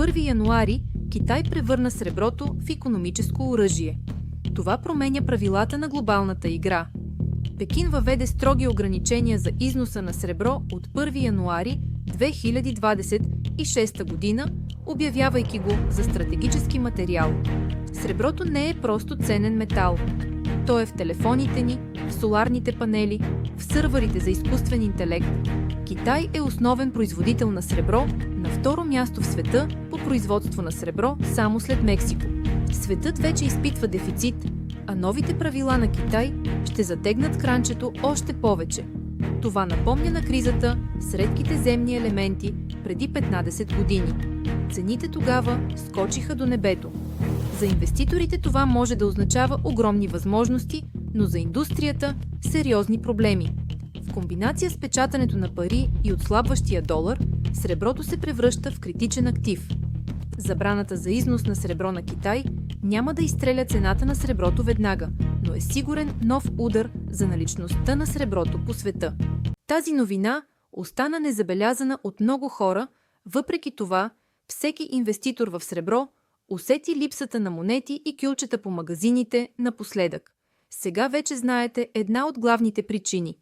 1 януари Китай превърна среброто в икономическо оръжие. Това променя правилата на глобалната игра. Пекин въведе строги ограничения за износа на сребро от 1 януари 2026 година, обявявайки го за стратегически материал. Среброто не е просто ценен метал. То е в телефоните ни, в соларните панели, в сървърите за изкуствен интелект. Китай е основен производител на сребро, на второ място в света по производство на сребро само след Мексико. Светът вече изпитва дефицит, а новите правила на Китай ще затегнат кранчето още повече. Това напомня на кризата с редките земни елементи преди 15 години. Цените тогава скочиха до небето. За инвеститорите това може да означава огромни възможности, но за индустрията – сериозни проблеми. В комбинация с печатането на пари и отслабващия долар, среброто се превръща в критичен актив. Забраната за износ на сребро на Китай няма да изстреля цената на среброто веднага, но е сигурен нов удар за наличността на среброто по света. Тази новина остана незабелязана от много хора, въпреки това всеки инвеститор в сребро усети липсата на монети и кюлчета по магазините напоследък. Сега вече знаете една от главните причини.